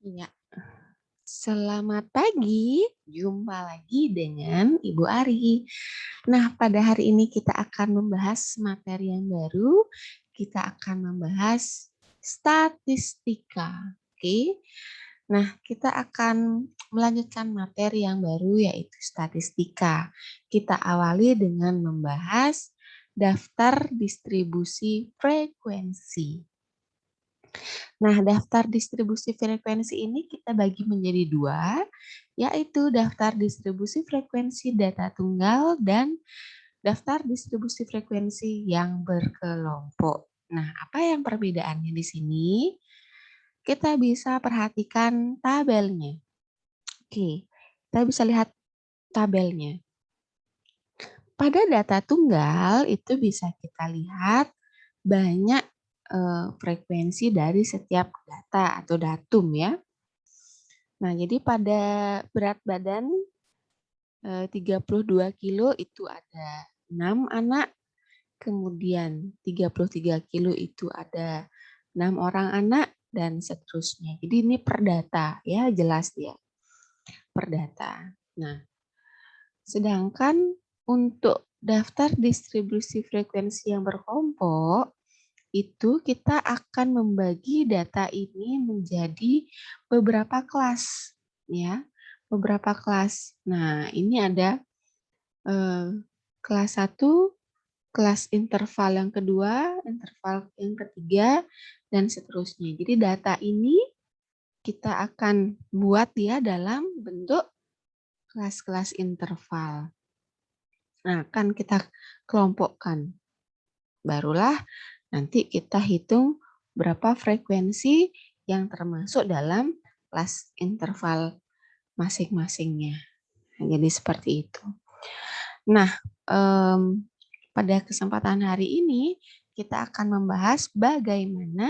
Iya, selamat pagi. Jumpa lagi dengan Ibu Ari. Nah, pada hari ini kita akan membahas materi yang baru. Kita akan membahas statistika. Oke. Nah, kita akan melanjutkan materi yang baru yaitu statistika. Kita awali dengan membahas daftar distribusi frekuensi. Nah, daftar distribusi frekuensi ini kita bagi menjadi dua, yaitu daftar distribusi frekuensi data tunggal dan daftar distribusi frekuensi yang berkelompok. Nah, apa yang perbedaannya di sini? Kita bisa perhatikan tabelnya. Oke, kita bisa lihat tabelnya. Pada data tunggal itu bisa kita lihat banyak frekuensi dari setiap data atau datum ya. Nah, jadi pada berat badan 32 kilo itu ada 6 anak, kemudian 33 kilo itu ada 6 orang anak, dan seterusnya. Jadi ini per data ya, jelas ya, per data. Nah, sedangkan untuk daftar distribusi frekuensi yang berkelompok, itu kita akan membagi data ini menjadi beberapa kelas ya, beberapa kelas. Nah, ini ada kelas 1, kelas interval yang kedua, interval yang ketiga, dan seterusnya. Jadi data ini kita akan buat dia dalam bentuk kelas-kelas interval. Nah, akan kita kelompokkan. Barulah nanti kita hitung berapa frekuensi yang termasuk dalam kelas interval masing-masingnya. Nah, jadi seperti itu. Nah, pada kesempatan hari ini kita akan membahas bagaimana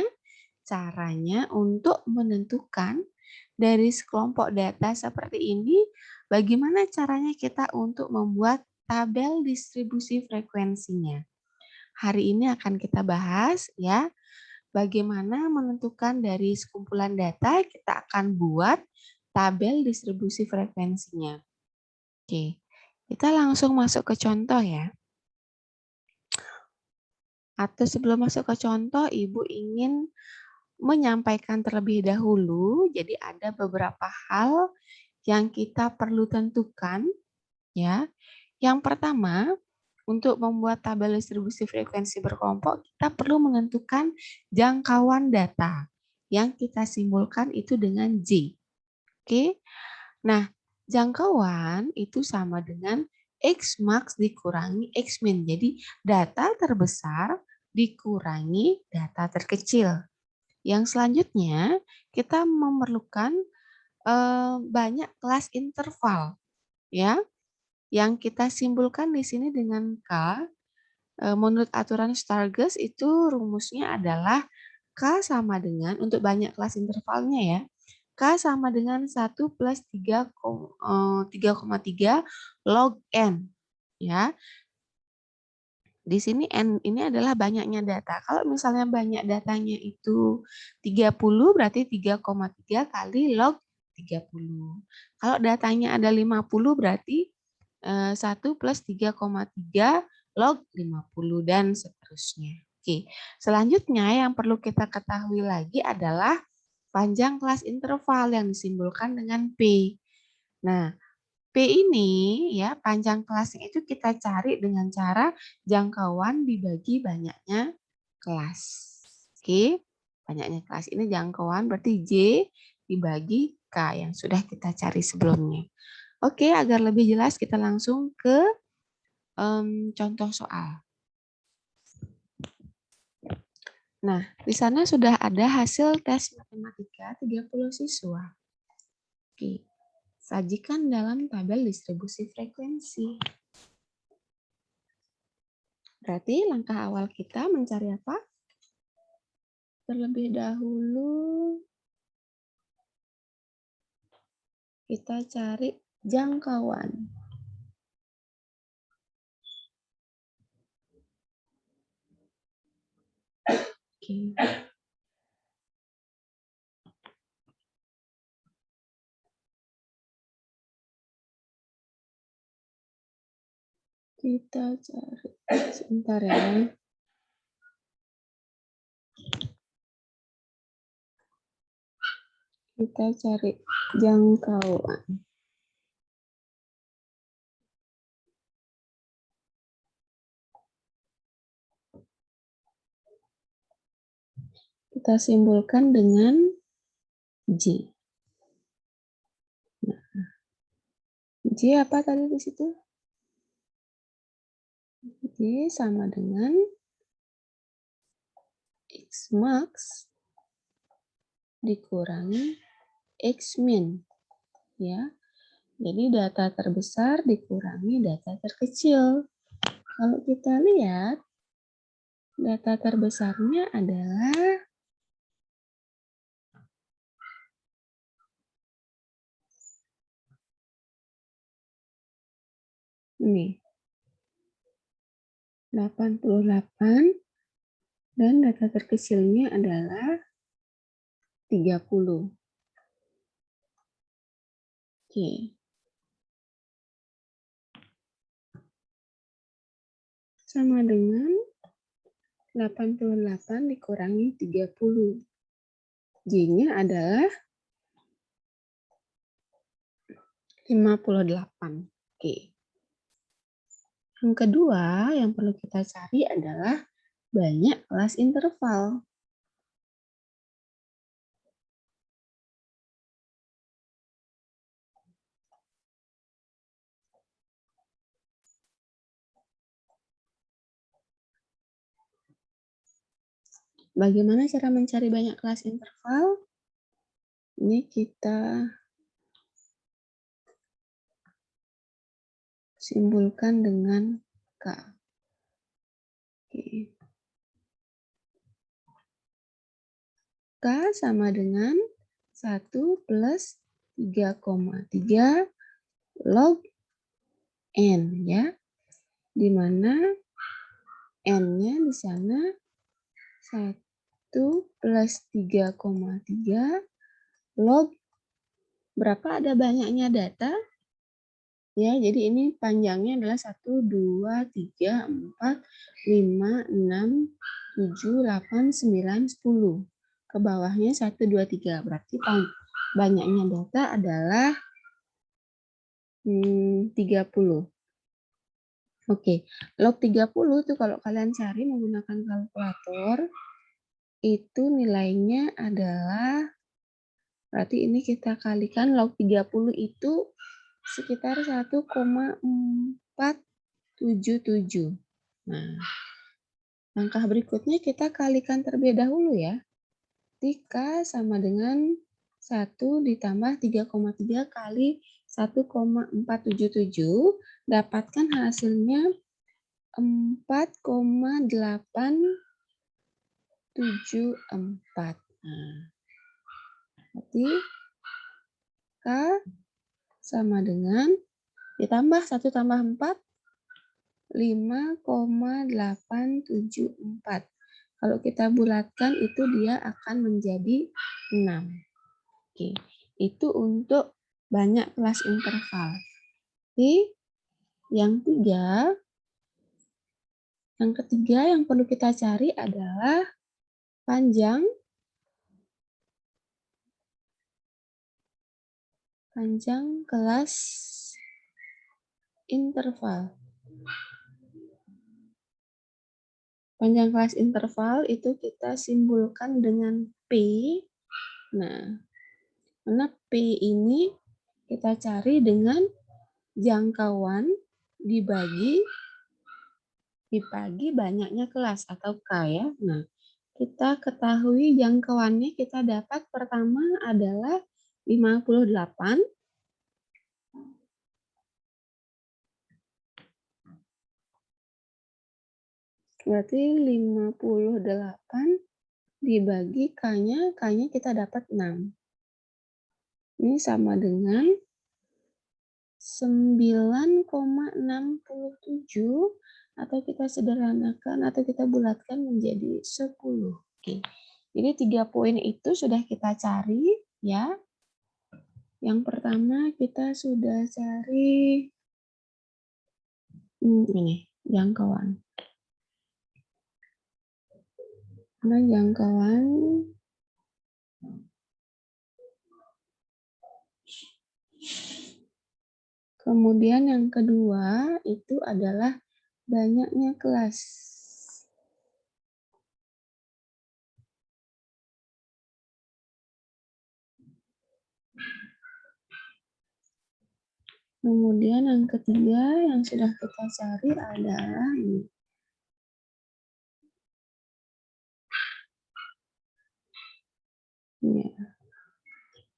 caranya untuk menentukan dari sekelompok data seperti ini, bagaimana caranya kita untuk membuat tabel distribusi frekuensinya. Hari ini akan kita bahas ya, bagaimana menentukan dari sekumpulan data, kita akan buat tabel distribusi frekuensinya. Oke, kita langsung masuk ke contoh ya. Atau sebelum masuk ke contoh, Ibu ingin menyampaikan terlebih dahulu, jadi ada beberapa hal yang kita perlu tentukan ya. Yang pertama, untuk membuat tabel distribusi frekuensi berkelompok, kita perlu menentukan jangkauan data yang kita simbolkan itu dengan J. Oke. Nah, jangkauan itu sama dengan X max dikurangi X min. Jadi, data terbesar dikurangi data terkecil. Yang selanjutnya, kita memerlukan banyak kelas interval ya, yang kita simbolkan di sini dengan K. Menurut aturan Stargers itu rumusnya adalah K sama dengan, untuk banyak kelas intervalnya ya, K sama dengan 1 plus 3,3 log N. Ya, di sini N ini adalah banyaknya data. Kalau misalnya banyak datanya itu 30, berarti 3,3 kali log 30. Kalau datanya ada 50, berarti 1 plus 3,3 log 50 dan seterusnya. Oke, selanjutnya yang perlu kita ketahui lagi adalah panjang kelas interval yang disimbolkan dengan P. Nah, P ini ya, panjang kelasnya itu kita cari dengan cara jangkauan dibagi banyaknya kelas. Oke, banyaknya kelas ini jangkauan berarti J dibagi K yang sudah kita cari sebelumnya. Oke, agar lebih jelas kita langsung ke contoh soal. Nah, di sana sudah ada hasil tes matematika 30 siswa. Oke, sajikan dalam tabel distribusi frekuensi. Berarti langkah awal kita mencari apa? Terlebih dahulu kita cari jangkauan. Oke. Kita cari, sebentar ya. Kita cari jangkauan. Kita simbolkan dengan J. Nah, J apa tadi di situ? J sama dengan X max dikurangi X min. Ya. Jadi data terbesar dikurangi data terkecil. Kalau kita lihat, data terbesarnya adalah ini, 88, dan data terkecilnya adalah 30. Oke. Sama dengan 88 dikurangi 30. J-nya adalah 58. Oke. Yang kedua yang perlu kita cari adalah banyak kelas interval. Bagaimana cara mencari banyak kelas interval? Ini kita simbolkan dengan K. Oke. K sama dengan 1 plus 3,3 log N, ya. Di mana N-nya di sana 1 plus 3,3 log berapa, ada banyaknya data. Ya, jadi ini panjangnya adalah 1, 2, 3, 4, 5, 6, 7, 8, 9, 10. Ke bawahnya 1, 2, 3. Berarti banyaknya data adalah 30. Oke, log 30 tuh kalau kalian cari menggunakan kalkulator, itu nilainya adalah, berarti ini kita kalikan log 30 itu sekitar 1,477. Nah, langkah berikutnya kita kalikan terlebih dahulu ya. 3 sama dengan 1 ditambah 3,3 kali 1,477, dapatkan hasilnya 4,874. Nah, berarti K sama dengan ditambah 1 tambah 4, 5,874. Kalau kita bulatkan itu dia akan menjadi 6. Oke, itu untuk banyak kelas interval. Oke, yang ketiga yang perlu kita cari adalah panjang kelas interval. Panjang kelas interval itu kita simbolkan dengan P. Nah, karena P ini kita cari dengan jangkauan dibagi banyaknya kelas atau K ya. Nah, kita ketahui jangkauannya kita dapat pertama adalah 58. Berarti 58 dibagi K-nya kita dapat 6. Ini sama dengan 9,67 atau kita sederhanakan atau kita bulatkan menjadi 10. Oke. Jadi 3 poin itu sudah kita cari ya. Yang pertama kita sudah cari Ini jangkauan. Nah, jangkauan kemudian yang kedua itu adalah banyaknya kelas. Kemudian yang ketiga yang sudah kita cari adalah ini.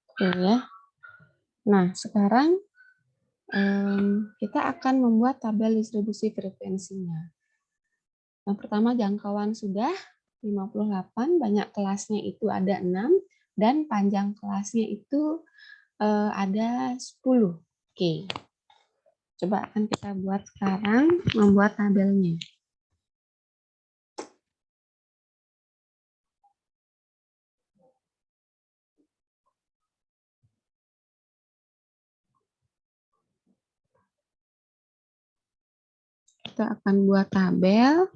Oke ya. Nah, sekarang kita akan membuat tabel distribusi frekuensinya. Yang pertama jangkauan sudah 58, banyak kelasnya itu ada 6, dan panjang kelasnya itu ada 10. Oke. Coba akan kita buat sekarang, membuat tabelnya. Kita akan buat tabel.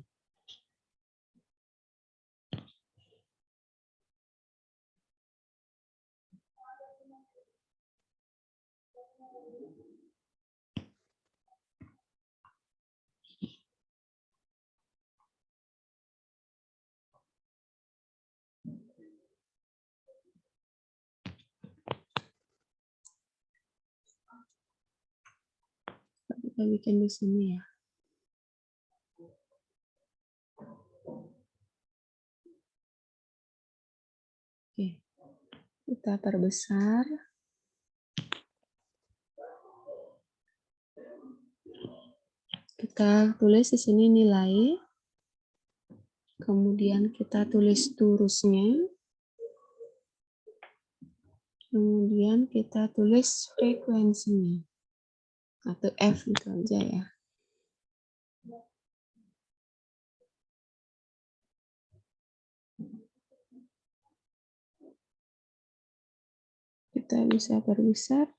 Kita bikin di sini ya. Oke. Kita perbesar. Kita tulis di sini nilai. Kemudian kita tulis turusnya. Kemudian kita tulis frekuensinya. Atau F itu aja ya. Kita bisa perbesar.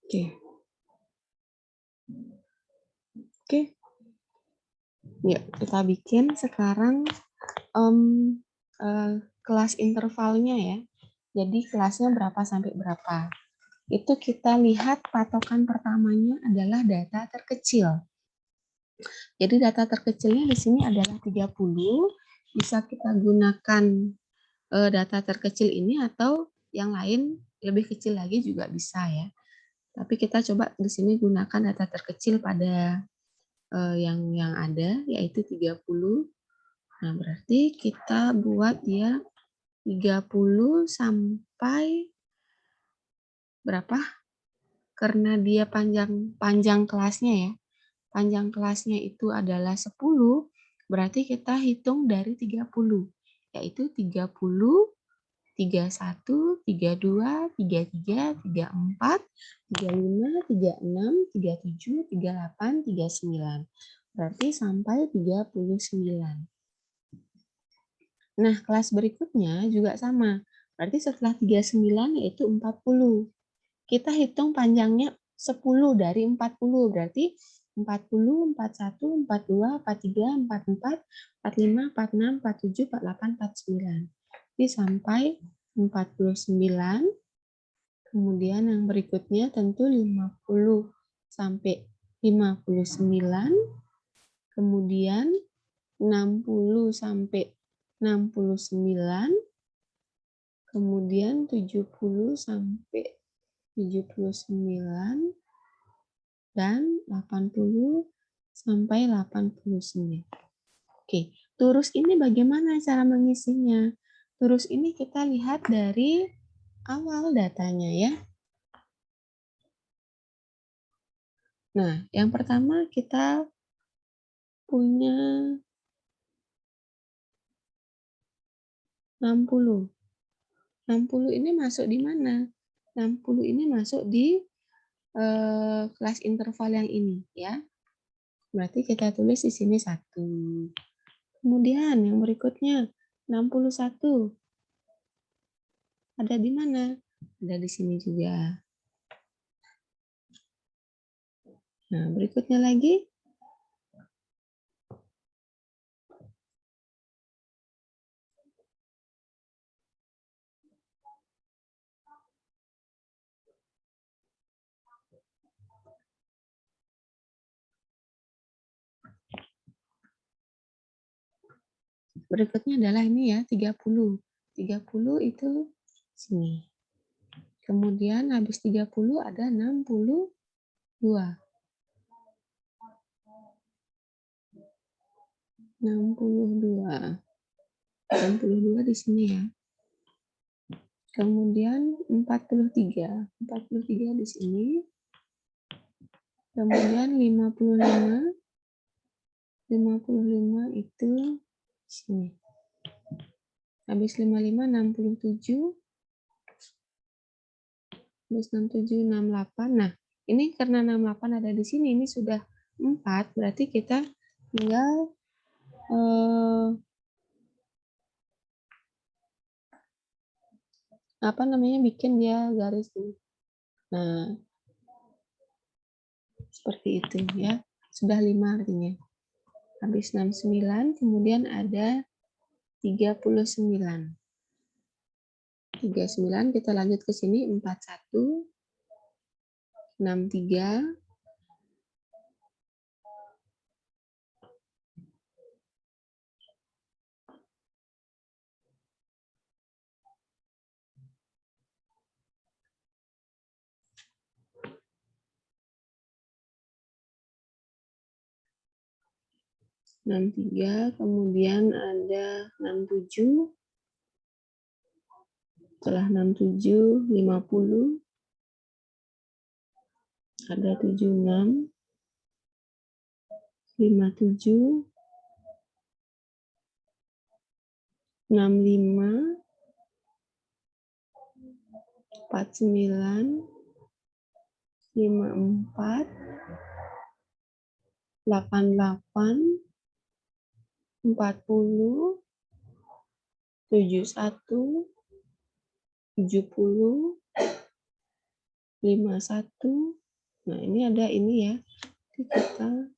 Oke. Oke. Yuk, kita bikin sekarang kelas intervalnya ya. Jadi kelasnya berapa sampai berapa. Itu kita lihat patokan pertamanya adalah data terkecil. Jadi data terkecilnya di sini adalah 30. Bisa kita gunakan data terkecil ini atau yang lain lebih kecil lagi juga bisa ya. Tapi kita coba di sini gunakan data terkecil pada yang ada yaitu 30. Nah, berarti kita buat dia 30 sampai berapa? Karena dia panjang kelasnya ya. Panjang kelasnya itu adalah 10, berarti kita hitung dari 30, yaitu 30, 31, 32, 33, 34, 35, 36, 37, 38, 39. Berarti sampai 39. Nah, kelas berikutnya juga sama. Berarti setelah 39 yaitu 40. Kita hitung panjangnya 10 dari 40. Berarti 40, 41, 42, 43, 44, 45, 46, 47, 48, 49. Jadi sampai 49. Kemudian yang berikutnya tentu 50 sampai 59. Kemudian 60 sampai 69. Kemudian 70 sampai 79 dan 80 sampai 89. Oke, turus ini bagaimana cara mengisinya? Turus ini kita lihat dari awal datanya ya. Nah, yang pertama kita punya 60. 60 ini masuk di mana? 60 ini masuk di kelas interval yang ini ya. Berarti kita tulis di sini 1. Kemudian yang berikutnya 61. Ada di mana? Ada di sini juga. Nah, berikutnya lagi. Berikutnya adalah ini ya, 30. 30 itu sini. Kemudian habis 30 ada 62. 62 di sini ya. Kemudian 43. 43 di sini. Kemudian 55. 55 itu di sini. Habis 55, 67. Habis 67, 68. Nah, ini karena 68 ada di sini, ini sudah 4, berarti kita tinggal bikin dia garis ini. Nah, seperti itu ya. Sudah 5 artinya. Habis 69, kemudian ada 39. 39 kita lanjut ke sini 41, 63, 63, kemudian ada 67, setelah 67, 50, ada 76, 57, 65, 49, 54, 88, 40, 71, 70, 51. Nah, ini ada ini ya. Kita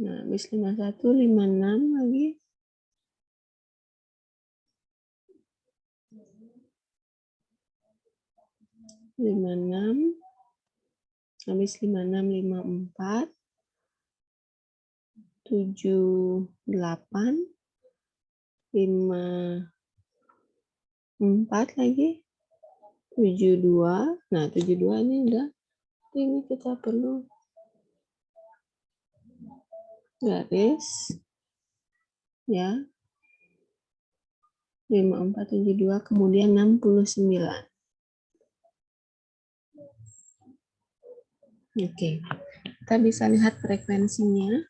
nah, habis 51, 56 lagi. 56, habis 56, 54, 78, 54 lagi, 72. Nah, 72 ini udah, ini kita perlu garis ya. 54, 72, kemudian 69. Oke, kita bisa lihat frekuensinya.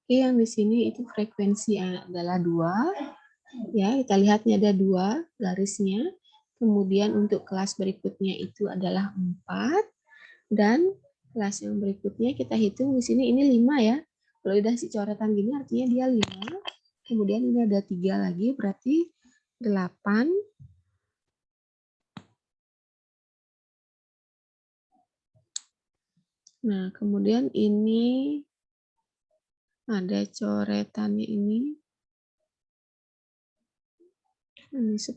Oke, yang di sini itu frekuensi adalah 2. Ya, kita lihatnya ada 2 garisnya. Kemudian untuk kelas berikutnya itu adalah 4. Dan kelas yang berikutnya kita hitung di sini ini 5 ya. Kalau udah si coretan gini artinya dia 5. Kemudian ini ada 3 lagi, berarti 8. Nah, kemudian ini ada coretannya ini 10.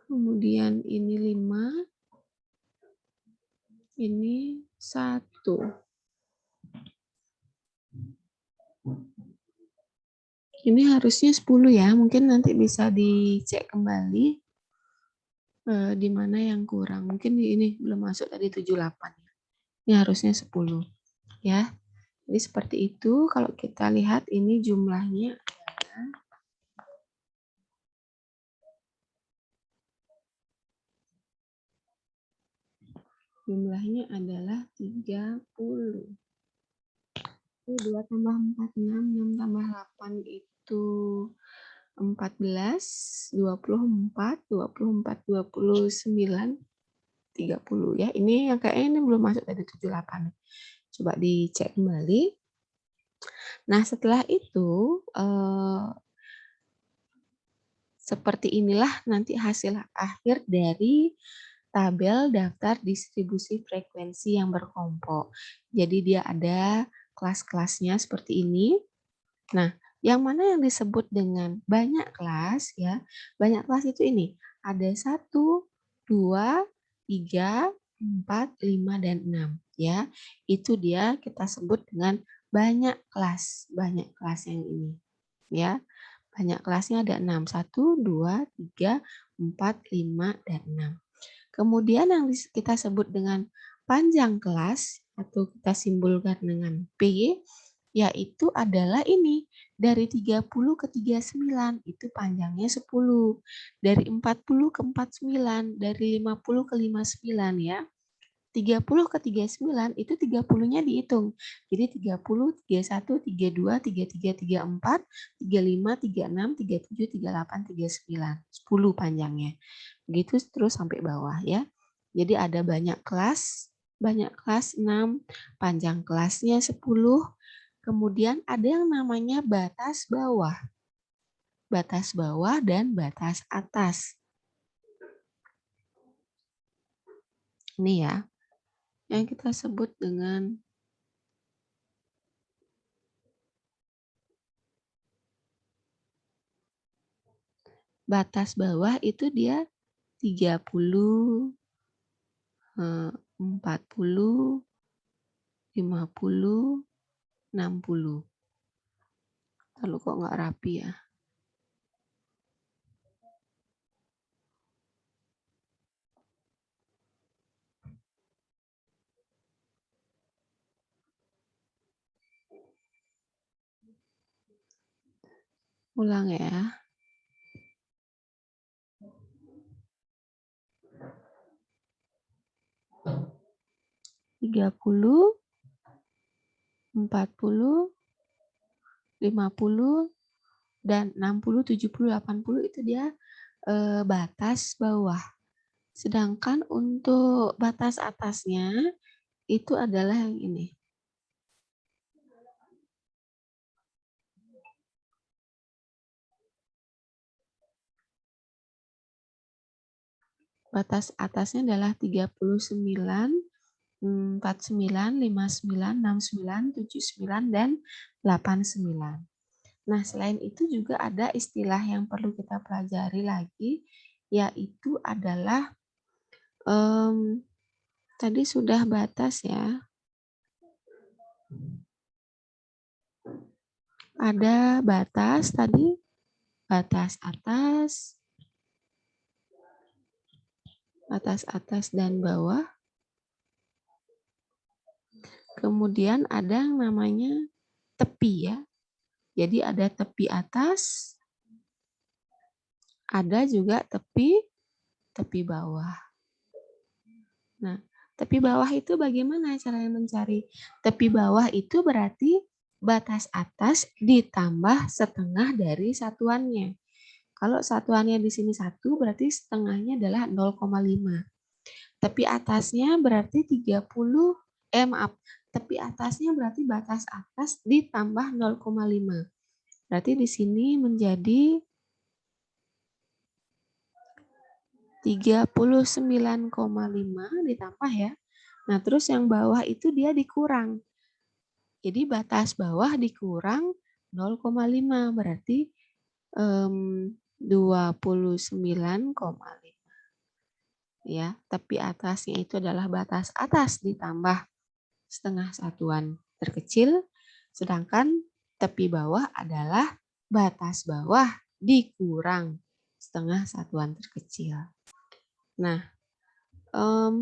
Kemudian ini 5. Ini 1. Ini harusnya 10 ya. Mungkin nanti bisa dicek kembali di mana yang kurang. Mungkin ini belum masuk tadi 78. Ini harusnya 10 ya. Jadi seperti itu. Kalau kita lihat ini jumlahnya adalah 30. 2 tambah 4, 6 tambah 8 itu 14, 24, 29, 30 ya. Ini yang kayaknya ini belum masuk tadi 78. Coba dicek kembali. Nah, setelah itu seperti inilah nanti hasil akhir dari tabel daftar distribusi frekuensi yang berkelompok. Jadi dia ada kelas-kelasnya seperti ini. Nah, yang mana yang disebut dengan banyak kelas ya? Banyak kelas itu ini. Ada 1, 2, 3, 4, 5, dan 6 ya. Itu dia kita sebut dengan banyak kelas. Banyak kelas yang ini ya. Banyak kelasnya ada 6. 1, 2, 3, 4, 5, dan 6. Kemudian yang kita sebut dengan panjang kelas atau kita simbolkan dengan P, yaitu adalah ini. Dari 30 ke 39 itu panjangnya 10. Dari 40 ke 49, dari 50 ke 59 ya. 30 ke 39 itu 30-nya dihitung. Jadi 30, 31, 32, 33, 34, 35, 36, 37, 38, 39. 10 panjangnya. Begitu terus sampai bawah ya. Jadi ada banyak kelas 6, panjang kelasnya 10. Kemudian ada yang namanya batas bawah. Batas bawah dan batas atas. Ini ya. Yang kita sebut dengan batas bawah itu dia 30, 40, 50, 60. Lalu kok nggak rapi ya? Ulang ya. 30, 40, 50, dan 60, 70, 80 itu dia batas bawah. Sedangkan untuk batas atasnya itu adalah yang ini. Batas atasnya adalah 39, 49, 59, 69, 79, dan 89. Nah, selain itu juga ada istilah yang perlu kita pelajari lagi, yaitu adalah tadi sudah batas ya. Ada batas tadi, batas atas dan bawah. Kemudian ada yang namanya tepi ya. Jadi ada tepi atas, ada juga tepi bawah. Nah, tepi bawah itu bagaimana cara mencari? Tepi bawah itu berarti batas atas ditambah setengah dari satuannya. Kalau satuannya di sini 1, berarti setengahnya adalah 0,5. Tepi atasnya berarti 30, tepi atasnya berarti batas atas ditambah 0,5. Berarti di sini menjadi 39,5 ditambah ya. Nah, terus yang bawah itu dia dikurang. Jadi batas bawah dikurang 0,5 berarti 29,5. Ya, tepi atasnya itu adalah batas atas ditambah setengah satuan terkecil, sedangkan tepi bawah adalah batas bawah dikurang setengah satuan terkecil. Nah,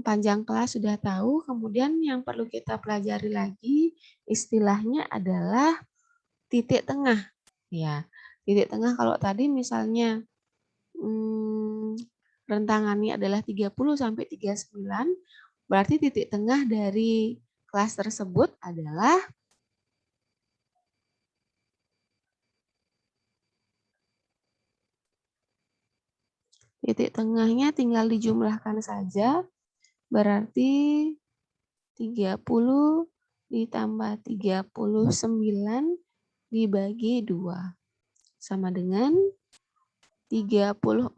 Panjang kelas sudah tahu, kemudian yang perlu kita pelajari lagi istilahnya adalah titik tengah. Ya, titik tengah kalau tadi misalnya rentangannya adalah 30 sampai 39, berarti titik tengah dari kelas tersebut adalah titik tengahnya tinggal dijumlahkan saja, berarti 30 ditambah 39 dibagi 2 sama dengan 34,5.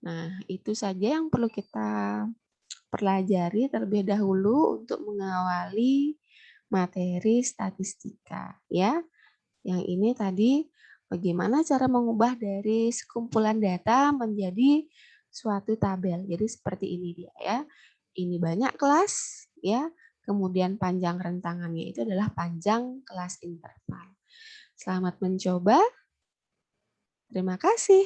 Nah, itu saja yang perlu kita pelajari terlebih dahulu untuk mengawali materi statistika ya. Yang ini tadi bagaimana cara mengubah dari sekumpulan data menjadi suatu tabel. Jadi seperti ini dia ya. Ini banyak kelas ya. Kemudian panjang rentangannya itu adalah panjang kelas interval. Selamat mencoba. Terima kasih.